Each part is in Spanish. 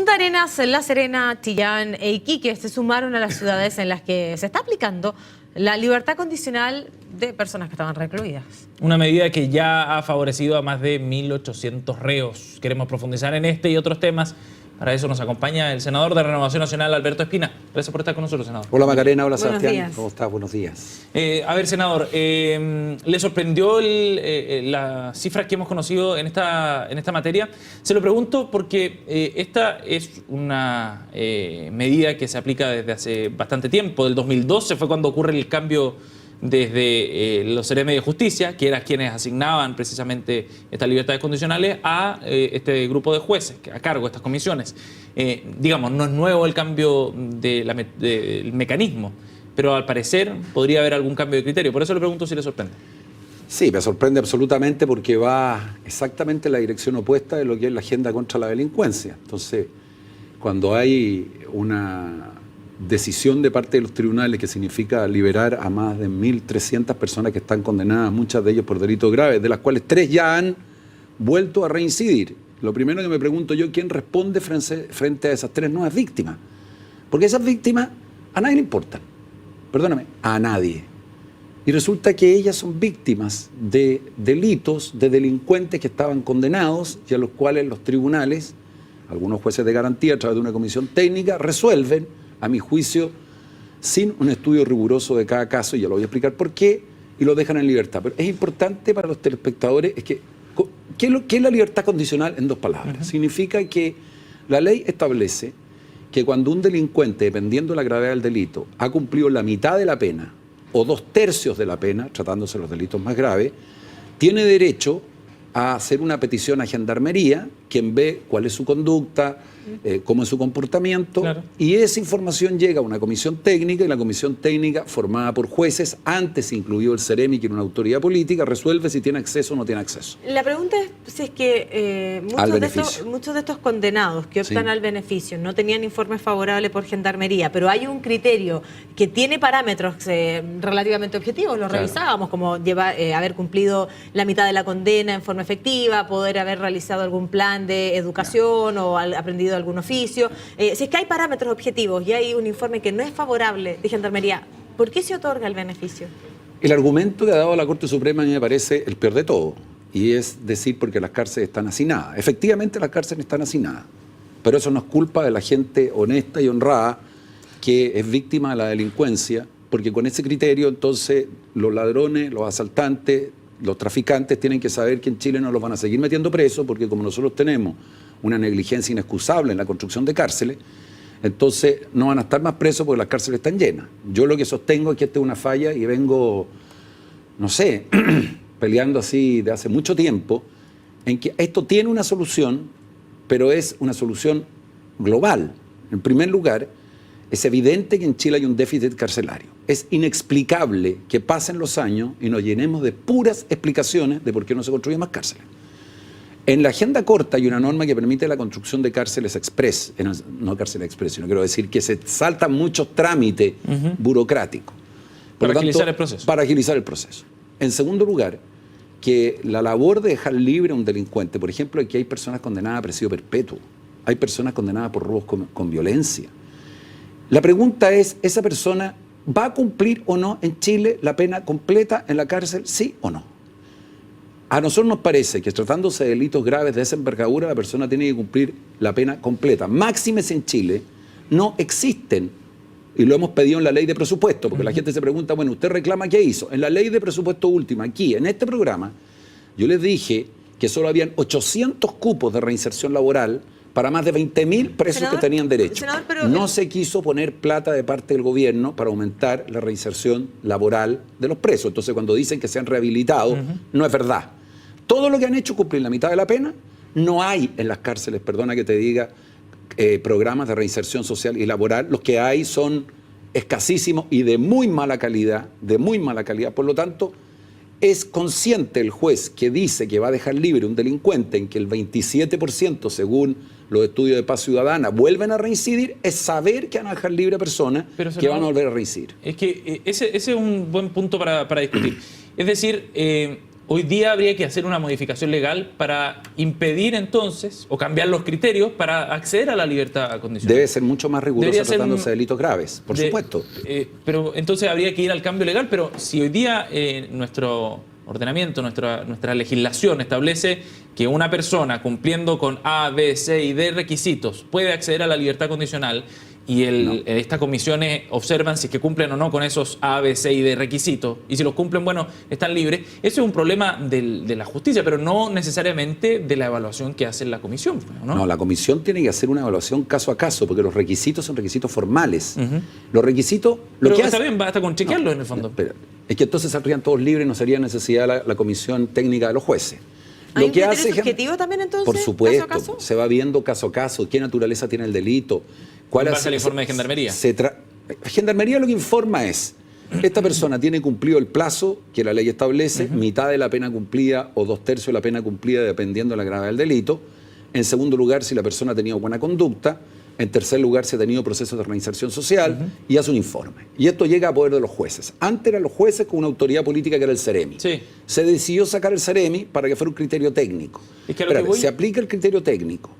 Punta Arenas, La Serena, Chillán e Iquique se sumaron a las ciudades en las que se está aplicando la libertad condicional de personas que estaban recluidas. Una medida que ya ha favorecido a más de 1.800 reos. Queremos profundizar en este y otros temas. Para eso nos acompaña el senador de Renovación Nacional, Alberto Espina. Gracias por estar con nosotros, senador. Hola Macarena, hola Sebastián. Días. ¿Cómo estás? Buenos días. A ver, senador, ¿le sorprendió las cifras que hemos conocido en esta materia? Se lo pregunto porque esta es una medida que se aplica desde hace bastante tiempo. Del 2012 fue cuando ocurre el cambio desde los CRM de Justicia, que eran quienes asignaban precisamente estas libertades condicionales, a este grupo de jueces a cargo de estas comisiones. Digamos, no es nuevo el cambio del mecanismo, pero al parecer podría haber algún cambio de criterio. Por eso le pregunto si le sorprende. Sí, me sorprende absolutamente porque va exactamente en la dirección opuesta de lo que es la agenda contra la delincuencia. Entonces, cuando hay una decisión de parte de los tribunales que significa liberar a más de 1.300 personas que están condenadas, muchas de ellas por delitos graves, de las cuales 3 ya han vuelto a reincidir. Lo primero que me pregunto yo, ¿quién responde frente a esas 3 nuevas víctimas? Porque esas víctimas a nadie le importan, perdóname, a nadie. Y resulta que ellas son víctimas de delitos, de delincuentes que estaban condenados y a los cuales los tribunales, algunos jueces de garantía a través de una comisión técnica, resuelven, a mi juicio, sin un estudio riguroso de cada caso, y ya lo voy a explicar por qué, y lo dejan en libertad. Pero es importante para los telespectadores, es que, ¿qué es la libertad condicional en 2 palabras? Significa que la ley establece que cuando un delincuente, dependiendo de la gravedad del delito, ha cumplido la mitad de la pena, o 2/3 de la pena, tratándose de los delitos más graves, tiene derecho a hacer una petición a Gendarmería, quien ve cuál es su conducta, cómo es su comportamiento, claro. Y esa información llega a una comisión técnica, y la comisión técnica, formada por jueces, antes incluido el CEREMI, que era una autoridad política, resuelve si tiene acceso o no tiene acceso. La pregunta es si es que muchos de estos condenados que optan al beneficio no tenían informes favorables por Gendarmería, pero hay un criterio que tiene parámetros relativamente objetivos, los revisábamos, como haber cumplido la mitad de la condena en forma efectiva, poder haber realizado algún plan de educación o aprendido algún oficio. Si es que hay parámetros objetivos y hay un informe que no es favorable de Gendarmería, ¿por qué se otorga el beneficio? El argumento que ha dado la Corte Suprema a mí me parece el peor de todo, y es decir porque las cárceles están hacinadas. Efectivamente las cárceles están hacinadas, pero eso no es culpa de la gente honesta y honrada que es víctima de la delincuencia, porque con ese criterio entonces los ladrones, los asaltantes, los traficantes tienen que saber que en Chile no los van a seguir metiendo presos, porque como nosotros tenemos una negligencia inexcusable en la construcción de cárceles, entonces no van a estar más presos porque las cárceles están llenas. Yo lo que sostengo es que esta es una falla y vengo, no sé, peleando así de hace mucho tiempo, en que esto tiene una solución, pero es una solución global. En primer lugar, es evidente que en Chile hay un déficit carcelario. Es inexplicable que pasen los años y nos llenemos de puras explicaciones de por qué no se construyen más cárceles. En la agenda corta hay una norma que permite la construcción de cárceles express, no cárceles express, sino quiero decir que se saltan muchos trámites burocráticos. Para agilizar el proceso. Para agilizar el proceso. En segundo lugar, que la labor de dejar libre a un delincuente, por ejemplo, aquí hay personas condenadas a presidio perpetuo, hay personas condenadas por robos con violencia. La pregunta es, ¿esa persona va a cumplir o no en Chile la pena completa en la cárcel, sí o no? A nosotros nos parece que tratándose de delitos graves de esa envergadura, la persona tiene que cumplir la pena completa. Máximes en Chile no existen, y lo hemos pedido en la ley de presupuesto, porque la gente se pregunta, bueno, ¿usted reclama qué hizo? En la ley de presupuesto última, aquí, en este programa, yo les dije que solo habían 800 cupos de reinserción laboral para más de 20.000 presos que tenían derecho. No se quiso poner plata de parte del gobierno para aumentar la reinserción laboral de los presos. Entonces, cuando dicen que se han rehabilitado, no es verdad. Todo lo que han hecho cumplir la mitad de la pena. No hay en las cárceles, perdona que te diga, programas de reinserción social y laboral. Los que hay son escasísimos y de muy mala calidad, Por lo tanto, es consciente el juez que dice que va a dejar libre un delincuente en que el 27%, según los estudios de Paz Ciudadana, vuelven a reincidir, es saber que van a dejar libre a personas que van a volver a reincidir. Es que ese es un buen punto para discutir. Es decir, Hoy día habría que hacer una modificación legal para impedir entonces, o cambiar los criterios para acceder a la libertad condicional. Debe ser mucho más rigurosa tratándose de delitos graves, por supuesto. Pero entonces habría que ir al cambio legal, pero si hoy día nuestro ordenamiento, nuestra legislación establece que una persona cumpliendo con A, B, C y D requisitos puede acceder a la libertad condicional, y estas comisiones observan si es que cumplen o no con esos A, B, C y D requisitos, y si los cumplen, bueno, están libres. Eso es un problema de la justicia, pero no necesariamente de la evaluación que hace la comisión, ¿no? No, la comisión tiene que hacer una evaluación caso a caso, porque los requisitos son requisitos formales. Los requisitos... Pero está bien, basta con chequearlo en el fondo. Espera, es que entonces saldrían todos libres y no sería necesidad la comisión técnica de los jueces. ¿Hay un criterio subjetivo también entonces? Por supuesto, caso a caso? Se va viendo caso a caso, qué naturaleza tiene el delito. ¿Cuál es el informe de Gendarmería? Gendarmería lo que informa es, esta persona tiene cumplido el plazo que la ley establece, mitad de la pena cumplida o 2/3 de la pena cumplida dependiendo de la gravedad del delito. En segundo lugar, si la persona ha tenido buena conducta. En tercer lugar, si ha tenido procesos de reinserción social, y hace un informe. Y esto llega a poder de los jueces. Antes eran los jueces con una autoridad política que era el Ceremi. Sí. Se decidió sacar el Ceremi para que fuera un criterio técnico. Es que se aplica el criterio técnico.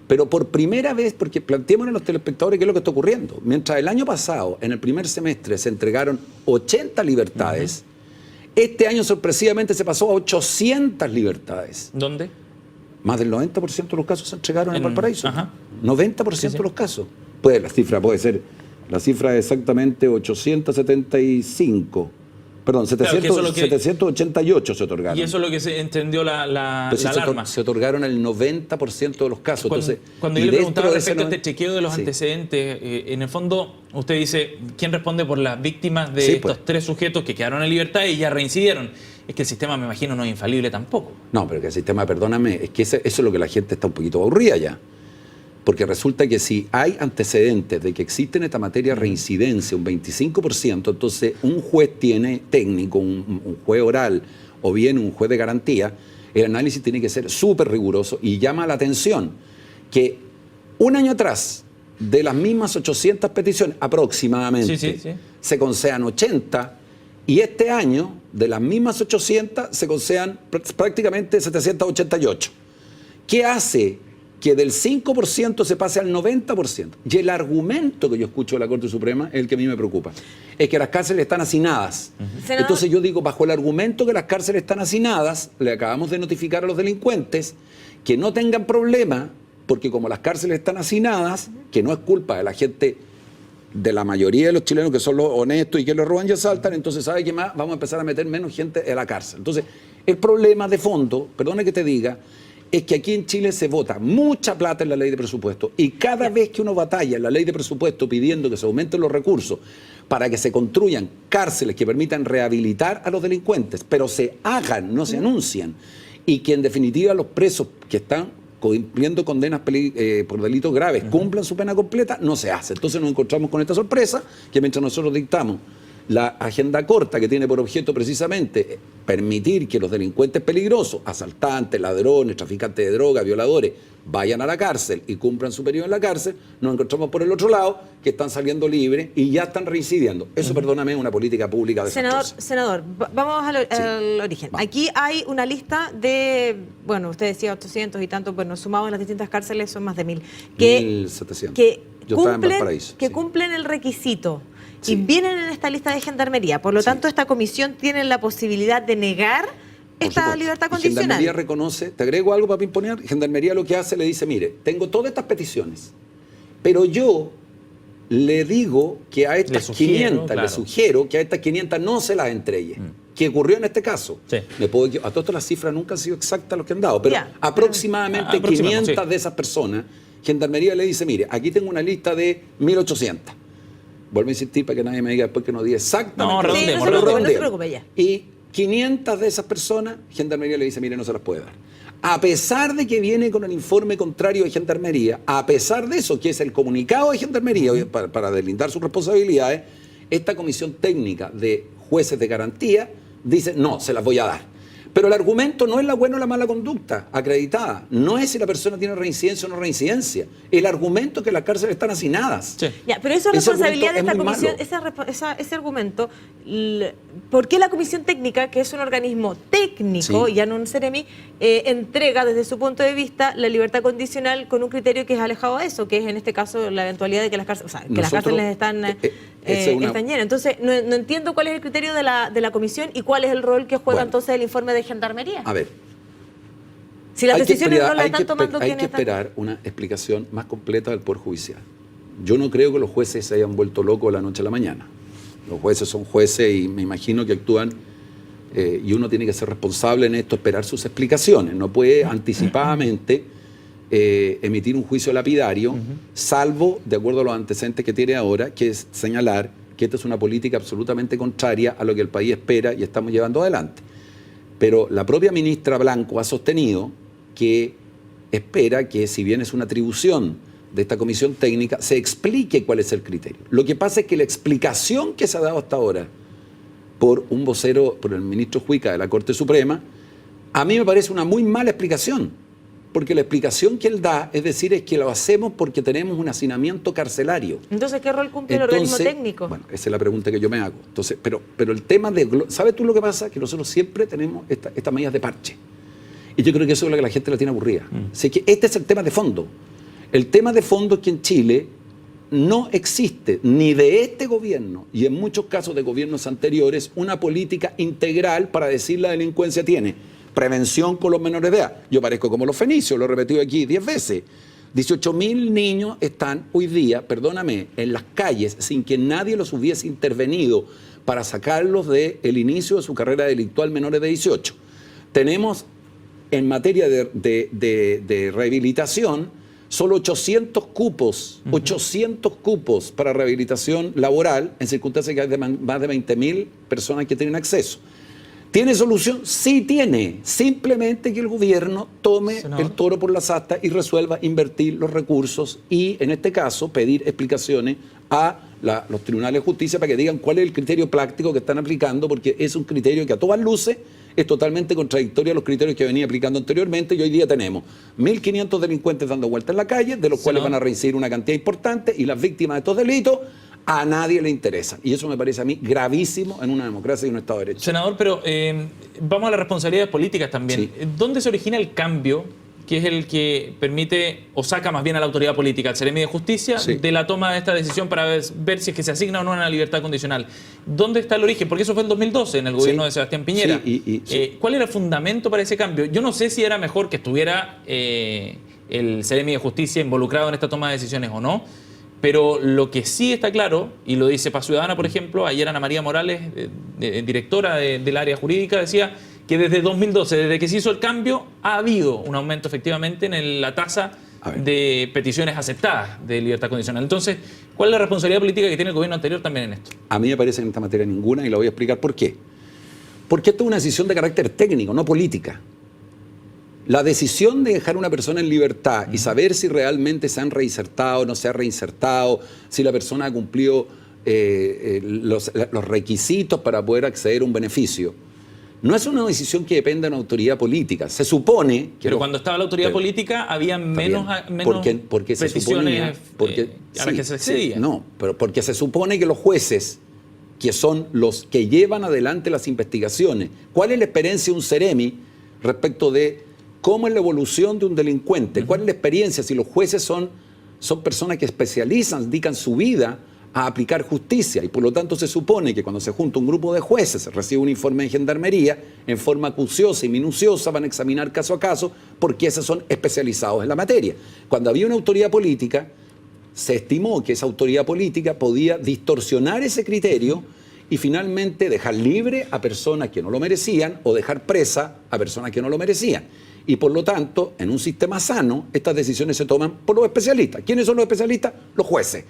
Pero por primera vez, porque planteémonos a los telespectadores qué es lo que está ocurriendo. Mientras el año pasado, en el primer semestre, se entregaron 80 libertades, este año sorpresivamente se pasó a 800 libertades. ¿Dónde? Más del 90% de los casos se entregaron en Valparaíso. 90% de los casos. Pues la cifra puede ser, la cifra es exactamente 875. Perdón, 788 se otorgaron. Y eso es lo que se entendió la alarma. Se otorgaron el 90% de los casos. Cuando yo le preguntaba respecto a este chequeo de los antecedentes, en el fondo usted dice, ¿quién responde por las víctimas de estos tres sujetos que quedaron en libertad y ya reincidieron? Es que el sistema, me imagino, no es infalible tampoco. No, pero que el sistema, perdóname, es que eso es lo que la gente está un poquito aburrida ya. Porque resulta que si hay antecedentes de que existe en esta materia reincidencia un 25%, entonces un juez tiene técnico, un juez oral o bien un juez de garantía, el análisis tiene que ser súper riguroso y llama la atención que un año atrás, de las mismas 800 peticiones aproximadamente, se concedan 80 y este año, de las mismas 800, se concedan prácticamente 788. ¿Qué hace que del 5% se pase al 90%? Y el argumento que yo escucho de la Corte Suprema es el que a mí me preocupa. Es que las cárceles están hacinadas. Entonces yo digo, bajo el argumento que las cárceles están hacinadas, le acabamos de notificar a los delincuentes que no tengan problema, porque como las cárceles están hacinadas, que no es culpa de la gente, de la mayoría de los chilenos que son los honestos y que los roban y asaltan, entonces ¿sabe qué más? Vamos a empezar a meter menos gente en la cárcel. Entonces, el problema de fondo, perdone que te diga, es que aquí en Chile se vota mucha plata en la ley de presupuesto y cada vez que uno batalla en la ley de presupuesto pidiendo que se aumenten los recursos para que se construyan cárceles que permitan rehabilitar a los delincuentes, pero se hagan, no se anuncian, y que en definitiva los presos que están cumpliendo condenas por delitos graves cumplan su pena completa, no se hace. Entonces nos encontramos con esta sorpresa que mientras nosotros dictamos la agenda corta que tiene por objeto precisamente permitir que los delincuentes peligrosos, asaltantes, ladrones, traficantes de droga, violadores, vayan a la cárcel y cumplan su periodo en la cárcel, nos encontramos por el otro lado que están saliendo libres y ya están reincidiendo. Eso, perdóname, es una política pública desastrosa. Senador, vamos al origen. Vamos. Aquí hay una lista de, bueno, usted decía 800 y tanto, bueno, sumados en las distintas cárceles son más de 1000. 1700. Que cumplen el requisito. Y vienen en esta lista de Gendarmería. Por lo tanto, esta comisión tiene la posibilidad de negar esta libertad condicional. Gendarmería reconoce, te agrego algo para pimponear, Gendarmería lo que hace, le dice, mire, tengo todas estas peticiones, pero yo le digo que a estas 500, le sugiero que a estas 500 no se las entregue. ¿Qué ocurrió en este caso? A todo esto las cifras nunca han sido exactas lo que han dado, pero aproximadamente 500 de esas personas, Gendarmería le dice, mire, aquí tengo una lista de 1800. Vuelvo a insistir para que nadie me diga después que no diga exactamente. No se preocupe ya. Y 500 de esas personas, Gendarmería le dice, mire, no se las puede dar. A pesar de que viene con el informe contrario de Gendarmería, a pesar de eso, que es el comunicado de Gendarmería para deslindar sus responsabilidades, esta comisión técnica de jueces de garantía dice, no, se las voy a dar. Pero el argumento no es la buena o la mala conducta acreditada. No es si la persona tiene reincidencia o no reincidencia. El argumento es que las cárceles están hacinadas. Sí. Ya, pero eso es responsabilidad de esta comisión. Ese argumento, ¿por qué la comisión técnica, que es un organismo técnico, ya no un CEREMI, entrega desde su punto de vista la libertad condicional con un criterio que es alejado de eso, que es en este caso la eventualidad de que las cárceles, las cárceles están llenas? Entonces, no entiendo cuál es el criterio de la comisión y cuál es el rol que juega entonces el informe de Gendarmería. A ver. Si las decisiones no las están tomando hay que esperar una explicación más completa del Poder Judicial. Yo no creo que los jueces se hayan vuelto locos de la noche a la mañana. Los jueces son jueces y me imagino que actúan y uno tiene que ser responsable en esto, esperar sus explicaciones. No puede anticipadamente emitir un juicio lapidario, salvo, de acuerdo a los antecedentes que tiene ahora, que es señalar que esta es una política absolutamente contraria a lo que el país espera y estamos llevando adelante. Pero la propia ministra Blanco ha sostenido que espera que, si bien es una atribución de esta comisión técnica, se explique cuál es el criterio. Lo que pasa es que la explicación que se ha dado hasta ahora por un vocero, por el ministro Juica de la Corte Suprema, a mí me parece una muy mala explicación. Porque la explicación que él da, es decir, es que lo hacemos porque tenemos un hacinamiento carcelario. Entonces, ¿qué rol cumple el organismo técnico? Bueno, esa es la pregunta que yo me hago. Entonces, pero el tema de... ¿Sabes tú lo que pasa? Que nosotros siempre tenemos estas medidas de parche. Y yo creo que eso es lo que la gente la tiene aburrida. Así que este es el tema de fondo. El tema de fondo es que en Chile no existe, ni de este gobierno, y en muchos casos de gobiernos anteriores, una política integral para decir la delincuencia tiene prevención con los menores de edad. Yo parezco como los fenicios, lo he repetido aquí 10 veces. 18.000 niños están hoy día, perdóname, en las calles sin que nadie los hubiese intervenido para sacarlos del inicio de su carrera delictual menores de 18. Tenemos en materia de rehabilitación solo 800 cupos, 800 cupos para rehabilitación laboral en circunstancias que hay de más de 20.000 personas que tienen acceso. ¿Tiene solución? Sí tiene. Simplemente que el gobierno tome el toro por las astas y resuelva invertir los recursos y, en este caso, pedir explicaciones a los tribunales de justicia para que digan cuál es el criterio práctico que están aplicando, porque es un criterio que a todas luces es totalmente contradictorio a los criterios que venía aplicando anteriormente, y hoy día tenemos 1.500 delincuentes dando vueltas en la calle, de los cuales van a reincidir una cantidad importante, y las víctimas de estos delitos a nadie le interesa. Y eso me parece a mí gravísimo en una democracia y un Estado de Derecho. Senador, pero vamos a las responsabilidades políticas también. Sí. ¿Dónde se origina el cambio, que es el que permite o saca más bien a la autoridad política, al CEREMI de Justicia, de la toma de esta decisión para ver si es que se asigna o no una libertad condicional? ¿Dónde está el origen? Porque eso fue en 2012, en el gobierno de Sebastián Piñera. ¿Cuál era el fundamento para ese cambio? Yo no sé si era mejor que estuviera el CEREMI de Justicia involucrado en esta toma de decisiones o no, pero lo que sí está claro, y lo dice Paz Ciudadana, por ejemplo, ayer Ana María Morales, directora del área jurídica, decía que desde 2012, desde que se hizo el cambio, ha habido un aumento efectivamente en la tasa de peticiones aceptadas de libertad condicional. Entonces, ¿cuál es la responsabilidad política que tiene el gobierno anterior también en esto? A mí me parece en esta materia ninguna, y la voy a explicar por qué. Porque esto es una decisión de carácter técnico, no política. La decisión de dejar a una persona en libertad y saber si realmente se han reinsertado o no se ha reinsertado, si la persona ha cumplido los requisitos para poder acceder a un beneficio, no es una decisión que dependa de una autoridad política. Se supone que... Pero cuando estaba la autoridad política había menos porque se suponía, a las que se accedía. No, pero porque se supone que los jueces, que son los que llevan adelante las investigaciones, ¿cuál es la experiencia de un CEREMI respecto de cómo es la evolución de un delincuente? ¿Cuál es la experiencia? Si los jueces son personas que especializan, dedican su vida a aplicar justicia, y por lo tanto se supone que cuando se junta un grupo de jueces, se recibe un informe de Gendarmería, en forma acuciosa y minuciosa van a examinar caso a caso, porque esos son especializados en la materia. Cuando había una autoridad política, se estimó que esa autoridad política podía distorsionar ese criterio y finalmente dejar libre a personas que no lo merecían o dejar presa a personas que no lo merecían. Y por lo tanto, en un sistema sano, estas decisiones se toman por los especialistas. ¿Quiénes son los especialistas? Los jueces.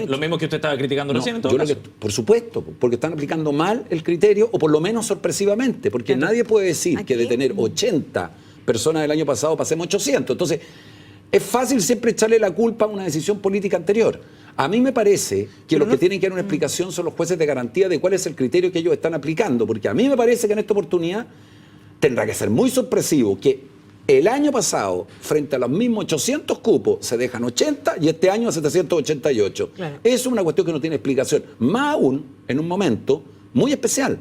Lo mismo que usted estaba criticando recién en todo caso. Por supuesto, porque están aplicando mal el criterio, o por lo menos sorpresivamente, porque nadie puede decir que de tener 80 personas del año pasado pasemos 800. Entonces, es fácil siempre echarle la culpa a una decisión política anterior. A mí me parece que los que tienen que dar una explicación son los jueces de garantía de cuál es el criterio que ellos están aplicando, porque a mí me parece que en esta oportunidad tendrá que ser muy sorpresivo que el año pasado, frente a los mismos 800 cupos, se dejan 80 y este año a 788. Claro. Eso es una cuestión que no tiene explicación. Más aún en un momento muy especial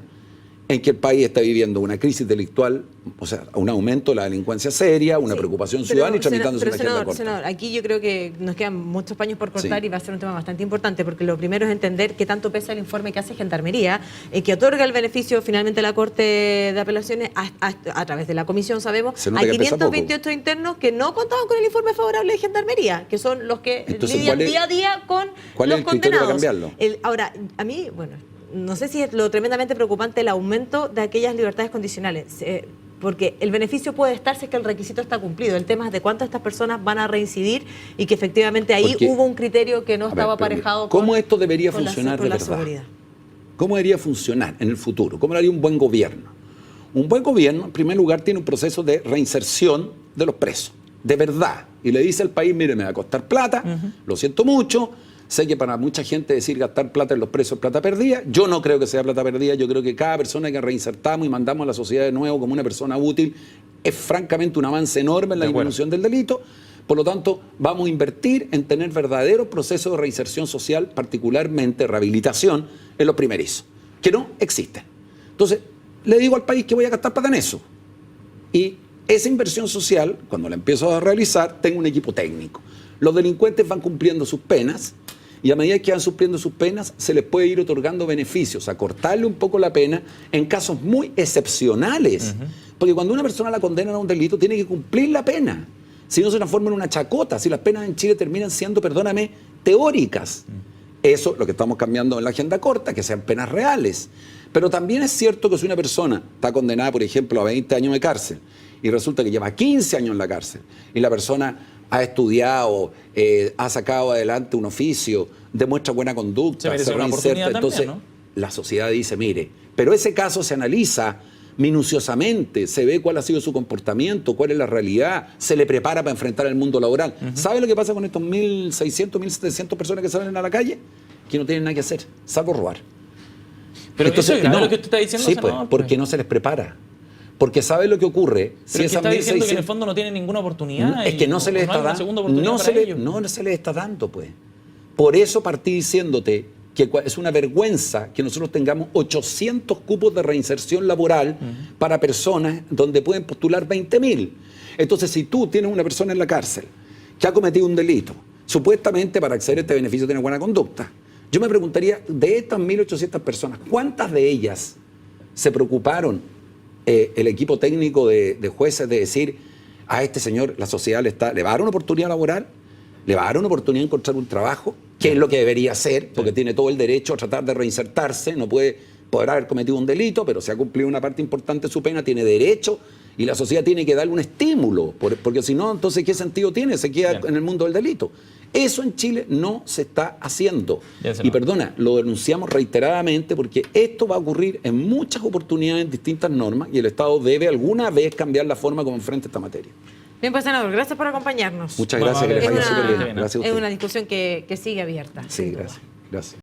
en que el país está viviendo una crisis delictual, o sea, un aumento de la delincuencia seria, una preocupación ciudadana y tramitándose una agenda corta. Senador, aquí yo creo que nos quedan muchos paños por cortar y va a ser un tema bastante importante, porque lo primero es entender qué tanto pesa el informe que hace Gendarmería, que otorga el beneficio finalmente a la Corte de Apelaciones a través de la comisión, sabemos, a 528 internos que no contaban con el informe favorable de Gendarmería, que son los que lidian día a día con los condenados. Para cambiarlo? Ahora, a mí, bueno, no sé si es lo tremendamente preocupante el aumento de aquellas libertades condicionales, porque el beneficio puede estar si es que el requisito está cumplido. El tema es de cuántas estas personas van a reincidir y que efectivamente ahí hubo un criterio que no estaba aparejado con ¿cómo esto debería funcionar de verdad? Seguridad. ¿Cómo debería funcionar en el futuro? ¿Cómo lo haría un buen gobierno? Un buen gobierno, en primer lugar, tiene un proceso de reinserción de los presos, de verdad. Y le dice al país, mire, me va a costar plata, lo siento mucho. Sé que para mucha gente decir gastar plata en los presos es plata perdida. Yo no creo que sea plata perdida. Yo creo que cada persona que reinsertamos y mandamos a la sociedad de nuevo como una persona útil es francamente un avance enorme en la disminución del delito. Por lo tanto, vamos a invertir en tener verdaderos procesos de reinserción social, particularmente rehabilitación, en los primerizos, que no existen. Entonces, le digo al país que voy a gastar plata en eso. Y esa inversión social, cuando la empiezo a realizar, tengo un equipo técnico. Los delincuentes van cumpliendo sus penas, y a medida que van cumpliendo sus penas, se les puede ir otorgando beneficios, acortarle un poco la pena en casos muy excepcionales. Porque cuando una persona la condenan a un delito, tiene que cumplir la pena. Si no se transforma en una chacota, si las penas en Chile terminan siendo, perdóname, teóricas. Eso lo que estamos cambiando en la agenda corta, que sean penas reales. Pero también es cierto que si una persona está condenada, por ejemplo, a 20 años de cárcel, y resulta que lleva 15 años en la cárcel, y la persona ha estudiado, ha sacado adelante un oficio, demuestra buena conducta, se reinserta. Entonces, también, ¿no? La sociedad dice, mire, pero ese caso se analiza minuciosamente, se ve cuál ha sido su comportamiento, cuál es la realidad, se le prepara para enfrentar el mundo laboral. ¿Sabe lo que pasa con estos 1.600, 1.700 personas que salen a la calle? Que no tienen nada que hacer, salvo robar. Pero entonces, eso es lo que usted está diciendo. Sí, pues, porque no se les prepara. Porque ¿sabe lo que ocurre? Pero si está diciendo que en el fondo no tienen ninguna oportunidad. Es que no se les está dando. No se les está dando, pues. Por eso partí diciéndote que es una vergüenza que nosotros tengamos 800 cupos de reinserción laboral para personas donde pueden postular 20.000. Entonces, si tú tienes una persona en la cárcel que ha cometido un delito, supuestamente para acceder a este beneficio tiene buena conducta, yo me preguntaría, de estas 1.800 personas, ¿cuántas de ellas se preocuparon el equipo técnico de jueces de decir a este señor la sociedad le va a dar una oportunidad laboral, le va a dar una oportunidad de encontrar un trabajo, que es lo que debería hacer, porque tiene todo el derecho a tratar de reinsertarse, no podrá haber cometido un delito, pero si ha cumplido una parte importante de su pena, tiene derecho, y la sociedad tiene que darle un estímulo, porque si no, entonces ¿qué sentido tiene? Se queda en el mundo del delito. Eso en Chile no se está haciendo. Y perdona, lo denunciamos reiteradamente porque esto va a ocurrir en muchas oportunidades en distintas normas y el Estado debe alguna vez cambiar la forma como enfrenta esta materia. Bien, pues senador, gracias por acompañarnos. Muchas gracias, que les vaya súper bien. Gracias a usted. Es una discusión que sigue abierta. Sí, gracias.